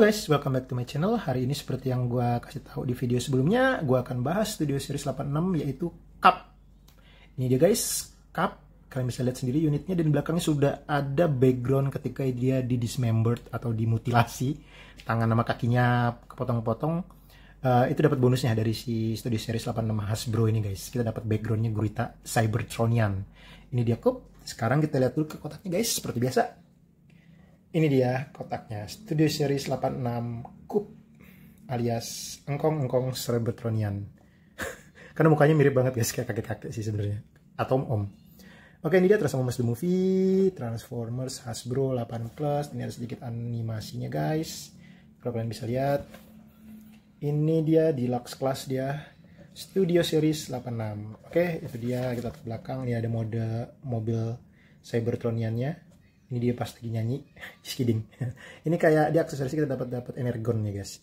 Halo guys, welcome back to my channel. Hari ini seperti yang gue kasih tahu di video sebelumnya, gue akan bahas Studio Series 86 yaitu Cup. Ini dia guys, Cup. Kalian bisa lihat sendiri unitnya, dan di belakangnya sudah ada background ketika dia di dismembered atau dimutilasi. Tangan sama kakinya kepotong-potong. Itu dapat bonusnya dari si Studio Series 86 Hasbro ini guys. Kita dapat backgroundnya gurita Cybertronian. Ini dia Cup. Sekarang kita lihat dulu ke kotaknya guys, seperti biasa. Ini dia kotaknya, Studio Series 86 Cup alias engkong-engkong Cybertronian. Karena mukanya mirip banget guys, kayak kakek-kakek sih sebenarnya, atau om. Oke, ini dia Transformers The Movie, Transformers Hasbro 8+. Ini ada sedikit animasinya guys. Kalau kalian bisa lihat, ini dia deluxe class dia, Studio Series 86. Oke, itu dia, kita ke belakang. Ini ada mode mobil Cybertroniannya. Ini dia pas lagi nyanyi. Just kidding. Ini kayak di aksesoris kita dapat energon ya guys.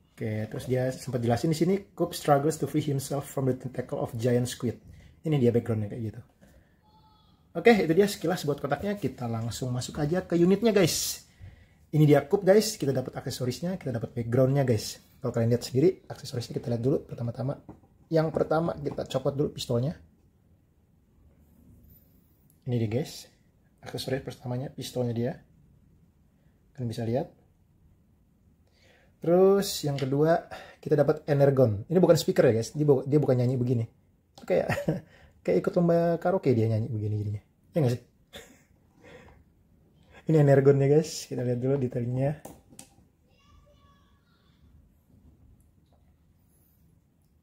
Oke, terus dia sempat jelasin di sini, Cup struggles to free himself from the tentacle of giant squid. Ini dia backgroundnya kayak gitu. Oke, itu dia sekilas buat kotaknya. Kita langsung masuk aja ke unitnya guys. Ini dia Cup guys. Kita dapat aksesorisnya, kita dapat backgroundnya guys. Kalau kalian lihat sendiri, aksesorisnya kita lihat dulu pertama-tama. Yang pertama kita copot dulu pistolnya. Ini dia guys. Aksesoris pertamanya pistolnya dia, kalian bisa lihat. Terus yang kedua kita dapat energon. Ini bukan speaker ya guys, dia bukan nyanyi begini. Kayak kayak ikut lomba karaoke dia nyanyi begini jadinya, ya nggak sih? Ini energonnya guys, kita lihat dulu detailnya.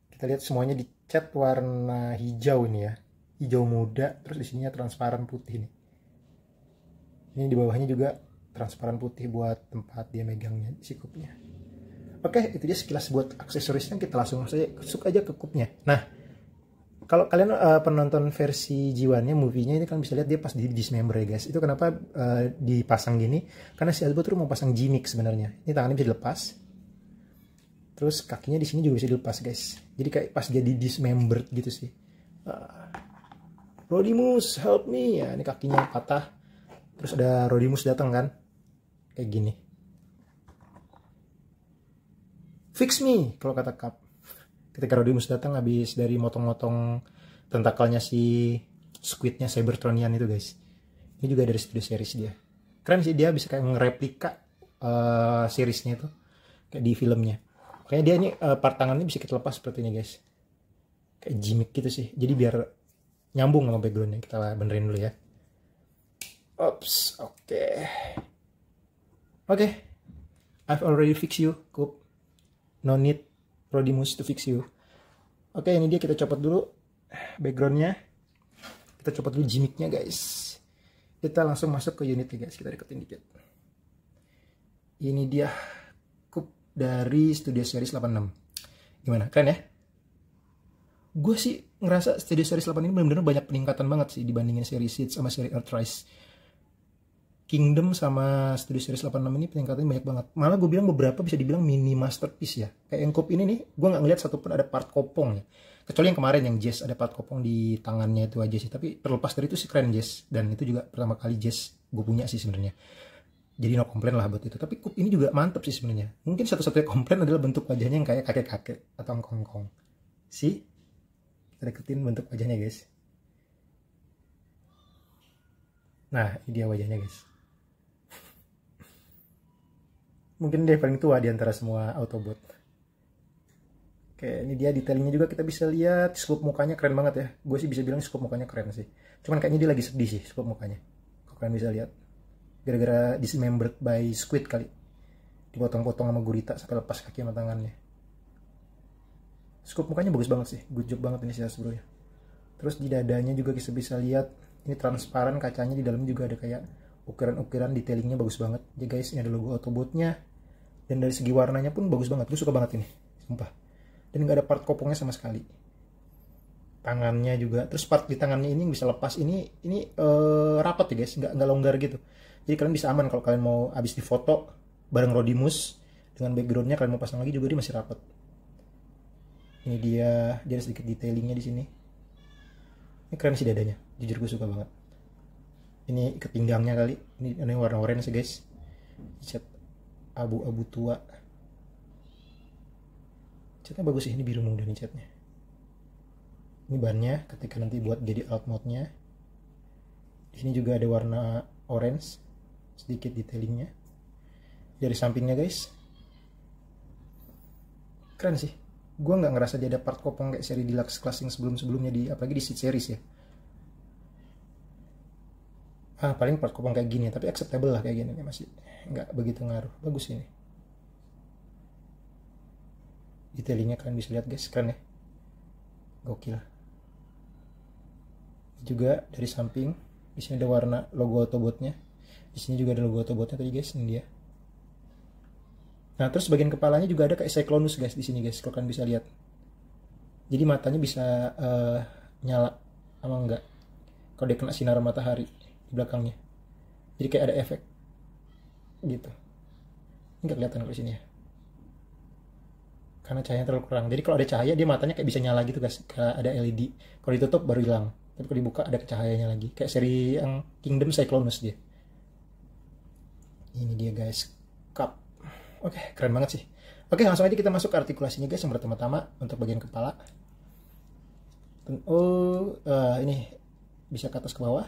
Kita lihat semuanya dicat warna hijau ini ya, hijau muda. Terus di sininya transparan putih nih. Ini di bawahnya juga transparan putih buat tempat dia megangnya si cupnya. Oke, itu dia sekilas buat aksesorisnya. Kita langsung masuk aja ke cupnya. Nah, kalau kalian penonton versi G1-nya, movie-nya, ini kalian bisa lihat dia pas di dismember ya guys. Itu kenapa dipasang gini? Karena si Hasbro tuh mau pasang gimmick sebenarnya. Ini tangannya bisa dilepas. Terus kakinya di sini juga bisa dilepas guys. Jadi kayak pas dia di dismember gitu sih. Rodimus, help me. Ya, ini kakinya patah. Terus ada Rodimus datang kan, kayak gini. Fix me, kalau kata Cup. Ketika Rodimus datang habis dari motong-motong tentakelnya si squidnya Cybertronian itu guys. Ini juga dari Studio Series dia. Keren sih, dia bisa kayak ngereplika seriesnya itu, kayak di filmnya. Kayaknya dia ini part tangannya bisa kita lepas seperti ini guys. Kayak gimmick gitu sih. Jadi biar nyambung sama backgroundnya. Kita benerin dulu ya. Oops, oke. I've already fixed you, Cup. No need Rodimus to fix you. Oke, ini dia, kita copot dulu backgroundnya. Kita copot dulu gimmicknya guys. Kita langsung masuk ke unitnya guys. Kita deketin dikit. Ini dia Cup dari Studio Series 86. Gimana? Keren ya? Gue sih ngerasa Studio Series 8 ini benar-benar banyak peningkatan banget sih dibandingin seri Seeds sama seri Earthrise. Kingdom sama Studio Series 86 ini peningkatannya banyak banget. Malah gue bilang beberapa bisa dibilang mini masterpiece ya. Kayak yang Cup ini nih, gue nggak ngeliat satupun ada part kopong ya. Kecuali yang kemarin yang Jess ada part kopong di tangannya itu aja sih. Tapi terlepas dari itu sih keren Jess. Dan itu juga pertama kali Jess gue punya sih sebenarnya. Jadi no komplain lah buat itu. Tapi Cup ini juga mantep sih sebenarnya. Mungkin satu-satunya komplain adalah bentuk wajahnya yang kayak kakek-kakek atau engkong-engkong. Sih? Kita deketin bentuk wajahnya guys. Nah, ini dia wajahnya guys. Mungkin dia paling tua di antara semua Autobot. Oke, ini dia detailnya juga kita bisa lihat. Sculpt mukanya keren banget ya. Gue sih bisa bilang sculpt mukanya keren sih. Cuman kayaknya dia lagi sedih sih sculpt mukanya. Kalau kalian bisa lihat. Gara-gara dismembered by squid kali. Dipotong-potong sama gurita sampai lepas kaki sama tangannya. Sculpt mukanya bagus banget sih. Good job banget ini sih Hasbro ya. Terus di dadanya juga kita bisa lihat. Ini transparan, kacanya di dalam juga ada kayak ukiran-ukiran, detailingnya bagus banget. Jadi guys, ini ada logo Autobotnya. Dan dari segi warnanya pun bagus banget. Gue suka banget ini, sumpah. Dan nggak ada part kopongnya sama sekali. Tangannya juga. Terus part di tangannya ini bisa lepas. Ini rapat ya guys, nggak longgar gitu. Jadi kalian bisa aman kalau kalian mau habis difoto bareng Rodimus dengan backgroundnya, kalian mau pasang lagi juga dia masih rapat. Ini dia ada sedikit detailingnya di sini. Ini keren sih dadanya, jujur gue suka banget. Ini ikat pinggangnya kali. Ini warna oranye sih guys. Cet. abu-abu tua. Catnya bagus sih, ini biru muda nih catnya. Ini bannya ketika nanti buat jadi alt mode-nya. Di sini juga ada warna orange, sedikit detailingnya. Dari sampingnya guys, keren sih. Gue nggak ngerasa dia ada part kopong kayak seri deluxe class yang sebelum-sebelumnya, apalagi di seat series ya. Paling part kopong kayak gini, tapi acceptable lah kayak gini, masih nggak begitu ngaruh. Bagus ini. Detailingnya kalian bisa lihat guys, keren ya. Gokil. Juga dari samping, di sini ada warna logo Autobotnya. Di sini juga ada logo Autobotnya tadi guys, ini dia. Nah, terus bagian kepalanya juga ada kayak Cyclonus guys di sini guys, kalau kalian bisa lihat. Jadi matanya bisa nyala sama enggak kalau dia kena sinar matahari di belakangnya. Jadi kayak ada efek gitu. Ini nggak kelihatan kalau di sini ya, karena cahayanya terlalu kurang. Jadi kalau ada cahaya dia matanya kayak bisa nyala gitu guys, kayak ada LED. Kalau ditutup baru hilang, tapi kalau dibuka ada cahayanya lagi, kayak seri yang Kingdom Cyclonus dia. Ini dia guys, cup. Oke, keren banget sih. Oke, langsung aja kita masuk ke artikulasinya guys. Yang pertama-tama untuk bagian kepala. Ini bisa ke atas ke bawah,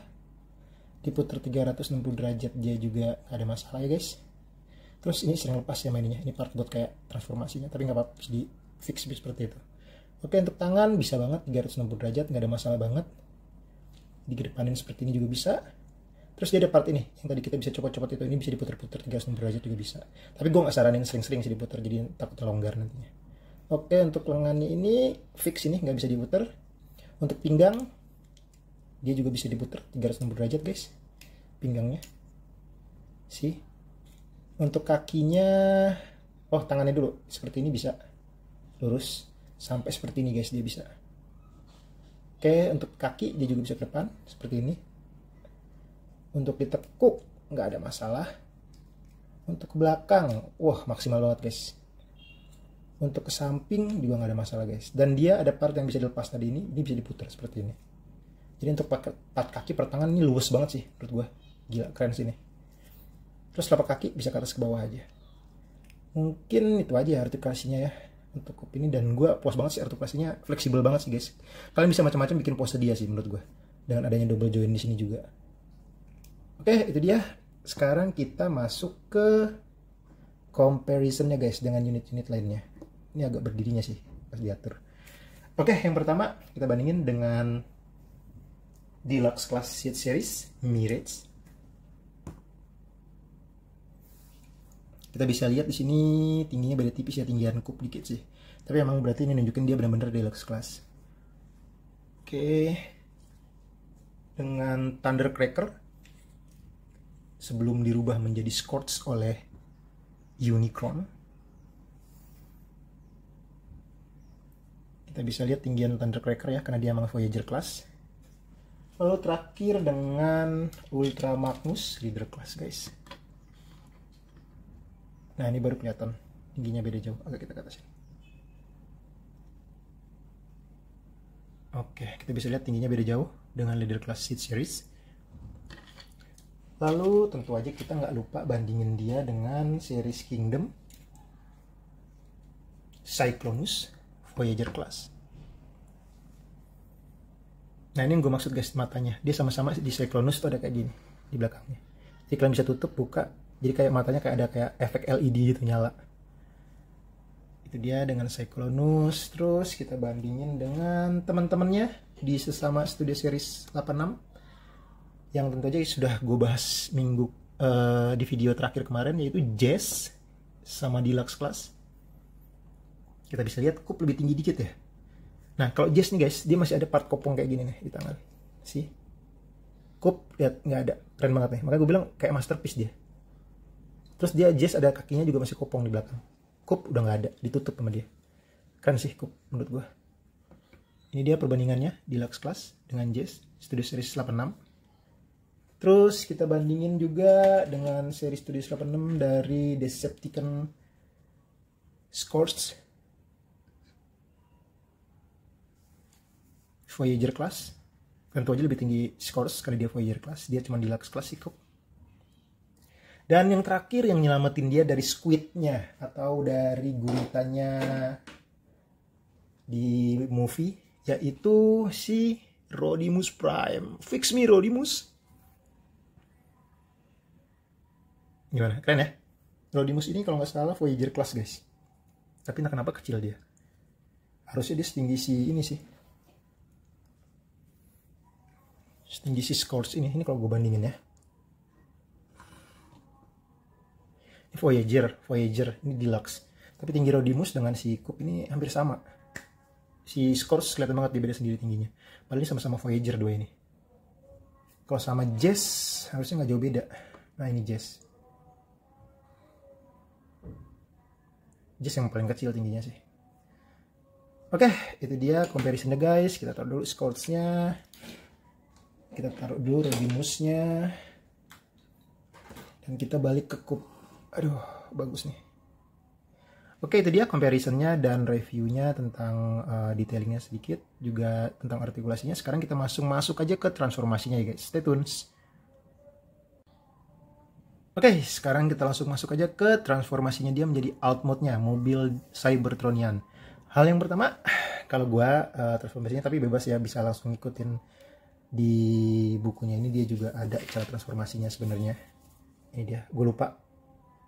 diputar 360 derajat, dia juga ada masalah ya guys. Terus ini sering lepas ya mainnya, ini part buat kayak transformasinya, tapi nggak apa-apa, bisa di fix seperti itu. Oke, untuk tangan bisa banget 360 derajat, nggak ada masalah banget. Dikedepanin seperti ini juga bisa. Terus dia ada part ini yang tadi kita bisa copot-copot itu, ini bisa diputar-putar 360 derajat juga bisa. Tapi gue nggak saranin sering-sering sih diputar, jadi takut longgar nantinya. Oke, untuk lengannya ini fix, ini nggak bisa diputar. Untuk pinggang dia juga bisa diputar 360 derajat guys, pinggangnya sih. Untuk kakinya, tangannya dulu seperti ini bisa lurus sampai seperti ini guys, dia bisa. Oke, untuk kaki dia juga bisa ke depan seperti ini. Untuk ditekuk nggak ada masalah. Untuk ke belakang, maksimal banget guys. Untuk ke samping juga nggak ada masalah guys. Dan dia ada part yang bisa dilepas tadi, ini bisa diputar seperti ini. Jadi untuk part kaki per tangan ini luwes banget sih menurut gue. Gila, keren sih ini. Terus telapak kaki bisa ke atas ke bawah aja. Mungkin itu aja artikulasinya ya untuk kup ini, dan gue puas banget sih artikulasinya, fleksibel banget sih guys. Kalian bisa macam-macam bikin pose dia sih menurut gue, dengan adanya double join di sini juga. Oke, itu dia. Sekarang kita masuk ke comparisonnya guys dengan unit-unit lainnya. Ini agak berdirinya sih pas diatur. Oke, yang pertama kita bandingin dengan Deluxe Class Seat Series Mirage. Kita bisa lihat di sini tingginya beda tipis ya, tinggian kup dikit sih. Tapi emang berarti ini nunjukin dia benar-benar deluxe class. Oke. Dengan Thundercracker sebelum dirubah menjadi Scorch oleh Unicron. Kita bisa lihat tinggian Thundercracker ya, karena dia emang Voyager class. Lalu terakhir dengan Ultra Magnus Leader class guys. Nah, ini baru kelihatan tingginya beda jauh, agak kita ke atas. Oke, kita bisa lihat tingginya beda jauh dengan Leader Class Seat Series. Lalu tentu aja kita nggak lupa bandingin dia dengan series Kingdom Cyclonus Voyager Class. Nah, ini yang gue maksud guys, matanya dia sama-sama di Cyclonus tuh ada kayak gini di belakangnya. Jadi kalian bisa tutup, buka, jadi kayak matanya kayak ada kayak efek LED gitu nyala. Itu dia dengan Cyclonus. Terus kita bandingin dengan teman-temannya di sesama Studio Series 86 yang tentu aja sudah gue bahas di video terakhir kemarin, yaitu Jazz sama Deluxe Class. Kita bisa lihat kup lebih tinggi dikit ya. Nah, kalau Jazz nih guys, dia masih ada part kopong kayak gini nih di tangan. Sih, kup lihat nggak ada, keren banget nih. Makanya gue bilang kayak masterpiece dia. Terus dia Jazz ada kakinya juga masih kopong di belakang. Kup udah nggak ada, ditutup sama dia. Keren sih kup menurut gue. Ini dia perbandingannya Deluxe Class dengan Jazz Studio Series 86. Terus kita bandingin juga dengan seri Studio 86 dari Decepticon Scorch Voyager Class. Tentu aja lebih tinggi Scorch karena dia Voyager Class, dia cuma Deluxe Class sih kup. Dan yang terakhir yang nyelamatin dia dari squidnya atau dari guritanya di movie, yaitu si Rodimus Prime. Fix me Rodimus. Gimana? Keren ya? Rodimus ini kalau nggak salah Voyager class guys. Tapi entah kenapa kecil dia. Harusnya dia setinggi si ini sih. Setinggi si Scourge ini. Ini kalau gue bandingin ya. Ini Voyager. Ini Deluxe. Tapi tinggi Rodimus dengan si Coop ini hampir sama. Si Scourge kelihatan banget dia beda sendiri tingginya. Padahal ini sama-sama Voyager dua ini. Kalau sama Jess harusnya nggak jauh beda. Nah ini Jess. Jess yang paling kecil tingginya sih. Oke, itu dia comparisonnya guys. Kita taruh dulu Scourge-nya. Kita taruh dulu Rodimus-nya. Dan kita balik ke Coop. Aduh, bagus nih. Oke, itu dia comparisonnya dan reviewnya tentang detailingnya sedikit. Juga tentang artikulasinya. Sekarang kita masuk aja ke transformasinya ya guys. Stay tune. Oke, sekarang kita langsung masuk aja ke transformasinya dia menjadi alt mode-nya, mobil Cybertronian. Hal yang pertama, kalau gua transformasinya tapi bebas ya, bisa langsung ngikutin di bukunya ini, dia juga ada cara transformasinya sebenarnya. Ini dia, gue lupa.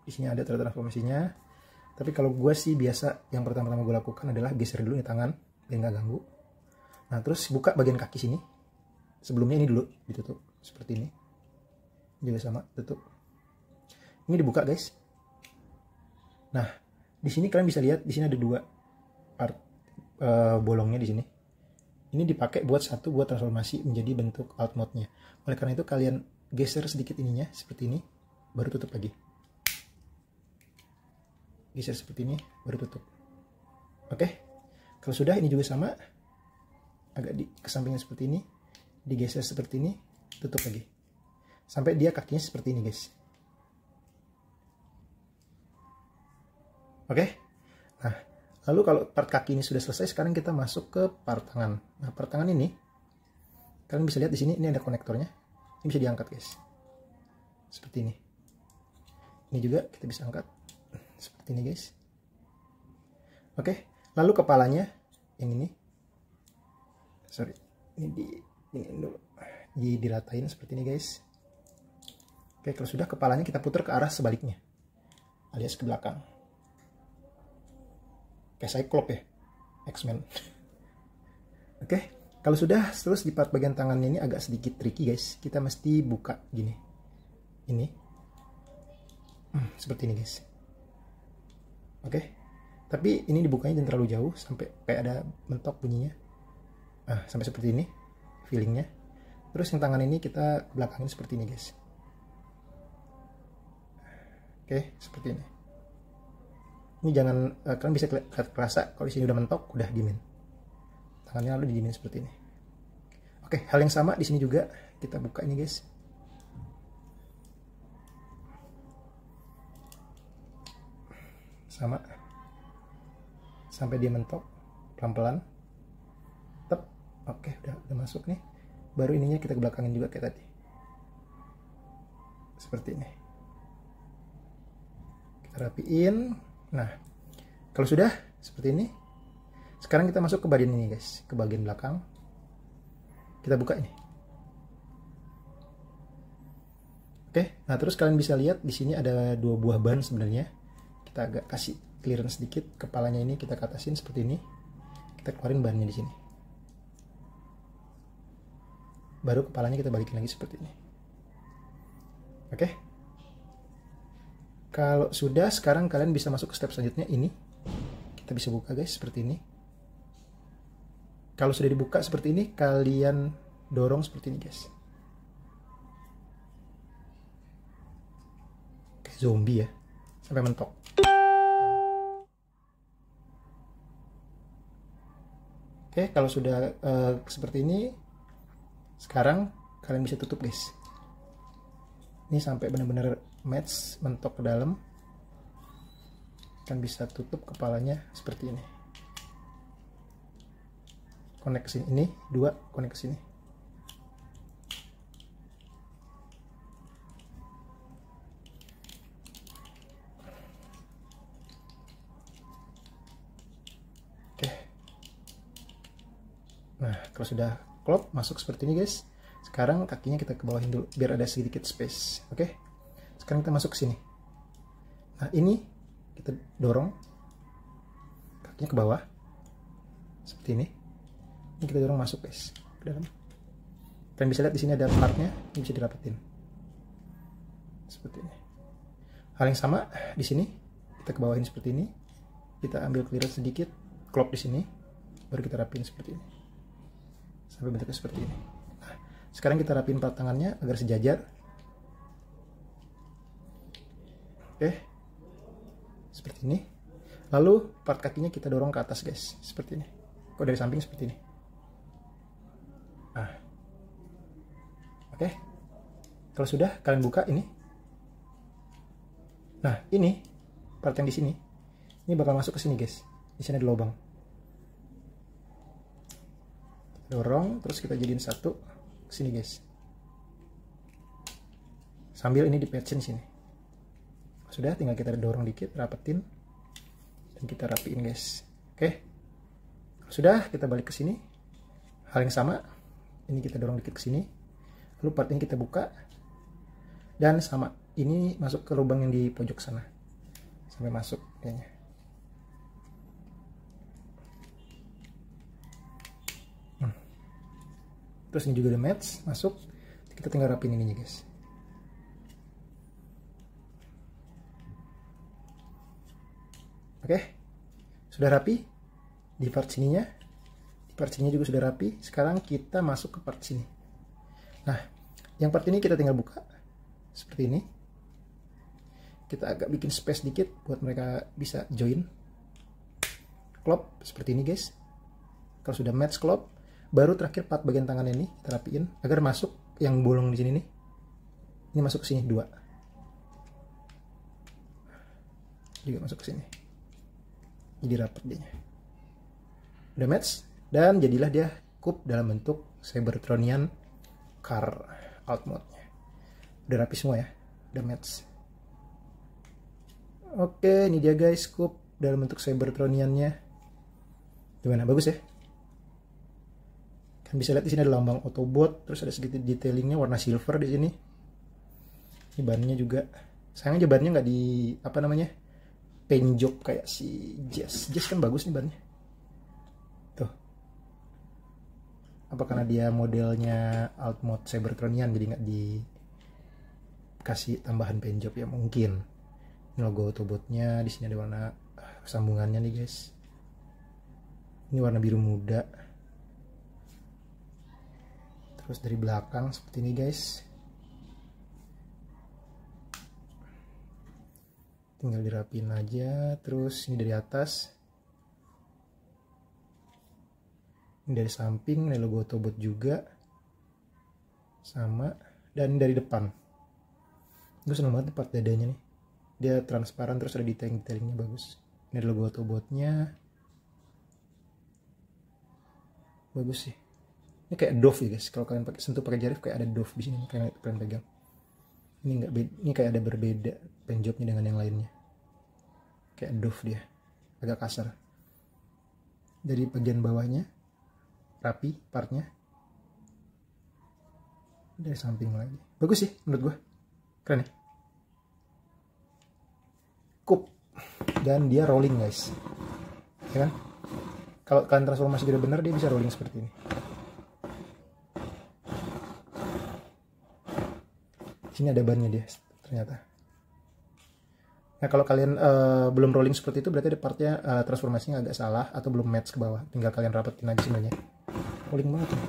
Di sini ada cara transformasinya. Tapi kalau gue sih biasa yang pertama-tama gue lakukan adalah geser dulu nih tangan biar nggak ganggu. Nah, terus buka bagian kaki sini. Sebelumnya ini dulu ditutup seperti ini. Juga sama, tutup. Ini dibuka guys. Nah, di sini kalian bisa lihat di sini ada dua part bolongnya di sini. Ini dipakai buat transformasi menjadi bentuk alt mode-nya. Oleh karena itu kalian geser sedikit ininya seperti ini, baru tutup lagi. Geser seperti ini, baru tutup. Oke. Kalau sudah ini juga sama. Agak di kesampingnya seperti ini, digeser seperti ini, tutup lagi. Sampai dia kakinya seperti ini guys. Oke, nah lalu kalau part kaki ini sudah selesai, sekarang kita masuk ke part tangan. Nah part tangan ini, kalian bisa lihat di sini, ini ada konektornya, ini bisa diangkat guys, seperti ini. Ini juga kita bisa angkat, seperti ini guys. Oke, lalu kepalanya yang ini, ini dulu, diratain seperti ini guys. Oke, kalau sudah kepalanya kita putar ke arah sebaliknya, alias ke belakang. Kayak Cyclops ya, X-Men. Oke, kalau sudah, terus di part bagian tangannya ini agak sedikit tricky guys. Kita mesti buka gini. Ini. Seperti ini guys. Oke. Tapi ini dibukanya jangan terlalu jauh, sampai kayak ada mentok bunyinya. Sampai seperti ini feelingnya. Terus yang tangan ini kita belakangin seperti ini guys. Oke, seperti ini. Ini jangan, kalian bisa kerasa kalau di sini udah mentok, udah diemin. Tangannya lalu didiemin seperti ini. Oke, hal yang sama di sini juga kita buka ini guys. Sama. Sampai dia mentok, pelan-pelan. Tep. Oke, udah masuk nih. Baru ininya kita belakangin juga kayak tadi. Seperti ini. Kita rapiin. Nah, kalau sudah seperti ini, sekarang kita masuk ke bagian ini guys, ke bagian belakang. Kita buka ini. Oke, nah terus kalian bisa lihat di sini ada dua buah ban sebenarnya. Kita agak kasih clearance sedikit, kepalanya ini kita ke atasin seperti ini. Kita keluarin bannya di sini. Baru kepalanya kita balikin lagi seperti ini. Oke. Kalau sudah, sekarang kalian bisa masuk ke step selanjutnya ini. Kita bisa buka guys seperti ini. Kalau sudah dibuka seperti ini, kalian dorong seperti ini guys. Kayak zombie ya, sampai mentok. Oke, kalau sudah seperti ini, sekarang kalian bisa tutup guys. Ini sampai benar-benar match, mentok ke dalam. Kan bisa tutup kepalanya seperti ini. Connect ke sini, ini dua connect ke sini. kalau sudah klop masuk seperti ini guys. Sekarang kakinya kita ke bawahin dulu biar ada sedikit space. Oke. Sekarang kita masuk ke sini. Nah, ini kita dorong kakinya ke bawah. Seperti ini. Ini kita dorong masuk guys ke dalam. Kalian bisa lihat di sini ada partnya, ini bisa dirapetin. Seperti ini. Hal yang sama di sini, kita ke bawahin seperti ini. Kita ambil clearance sedikit, klop di sini, baru kita rapiin seperti ini. Sampai bentuknya seperti ini. Nah, sekarang kita rapiin part tangannya agar sejajar. Oke. Seperti ini. Lalu part kakinya kita dorong ke atas guys, seperti ini. Kok dari samping seperti ini. Nah. Oke. Kalau sudah, kalian buka ini. Nah, ini part yang di sini. Ini bakal masuk ke sini, guys. Di sini ada lubang. Dorong, terus kita jadiin satu ke sini, guys. Sambil ini dipatchin sini. Sudah, tinggal kita dorong dikit, rapetin. Dan kita rapiin, guys. Oke. Sudah, kita balik ke sini. Hal yang sama. Ini kita dorong dikit ke sini. Lalu part ini kita buka. Dan sama, ini masuk ke lubang yang di pojok sana. Sampai masuk kayaknya. Terus ini juga ada match, masuk. Kita tinggal rapiin ininya guys. Oke. Sudah rapi. Di part sininya. Di part sininya juga sudah rapi. Sekarang kita masuk ke part sini. Nah, yang part ini kita tinggal buka. Seperti ini. Kita agak bikin space dikit buat mereka bisa join. Klop seperti ini guys. Kalau sudah match klop, baru terakhir part bagian tangan ini kita rapiin agar masuk yang bolong di sini nih. Ini masuk ke sini 2. Juga masuk ke sini. Jadi rapat dia. Udah match dan jadilah dia coupe dalam bentuk Cybertronian car alt mode-nya. Udah rapi semua ya. Udah match. Oke, ini dia guys coupe dalam bentuk Cybertronian-nya. Gimana? Bagus ya? Kan bisa lihat di sini ada lambang Autobot, terus ada sedikit detailingnya warna silver di sini. Ini bannya juga. Sayang aja bannya nggak di apa namanya? Paint job kayak si Jazz. Jazz kan bagus nih bannya. Tuh. Apa karena dia modelnya alt mode Cybertronian jadi nggak dikasih tambahan paint job ya mungkin. Ini logo Autobotnya, di sini ada warna sambungannya nih guys. Ini warna biru muda. Terus dari belakang seperti ini guys. Tinggal dirapiin aja. Terus ini dari atas. Ini dari samping, ini logo Autobot juga. Sama. Dan dari depan. Gue seneng banget part dadanya nih. Dia transparan terus ada detailing-detailingnya bagus. Ini ada logo Autobotnya. Bagus sih. Ini kayak Dove ya guys. Kalau kalian sentuh pakai jari kayak ada Dove di sini kalian pegang. Ini enggak beda, ini kayak ada berbeda paint jobnya dengan yang lainnya. Kayak Dove dia. Agak kasar. Dari bagian bawahnya rapi partnya. Dari samping lagi. Bagus sih menurut gua. Keren ya. Coupe. Dan dia rolling guys. Ya kan? Kalau kalian transformasi udah benar dia bisa rolling seperti ini. Sini ada bannya dia ternyata. Nah kalau kalian belum rolling seperti itu berarti ada partnya transformasinya agak salah atau belum match ke bawah. Tinggal kalian rapetin aja sebenarnya. Rolling banget nih.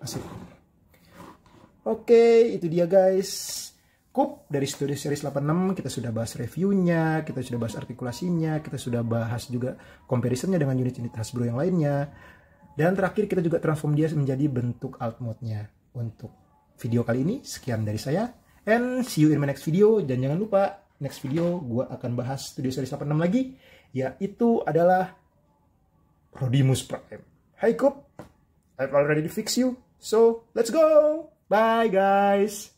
Asik. Oke, itu dia guys. Coupe dari Studio Series 86 kita sudah bahas reviewnya, kita sudah bahas artikulasinya, kita sudah bahas juga comparisonnya dengan unit-unit Hasbro yang lainnya. Dan terakhir kita juga transform dia menjadi bentuk alt mode-nya. Untuk video kali ini sekian dari saya. And see you in my next video. Dan jangan lupa next video gue akan bahas Studio Series 86 lagi. Yaitu adalah Rodimus Prime. Hi Coupe, I've already fixed you. So let's go. Bye guys.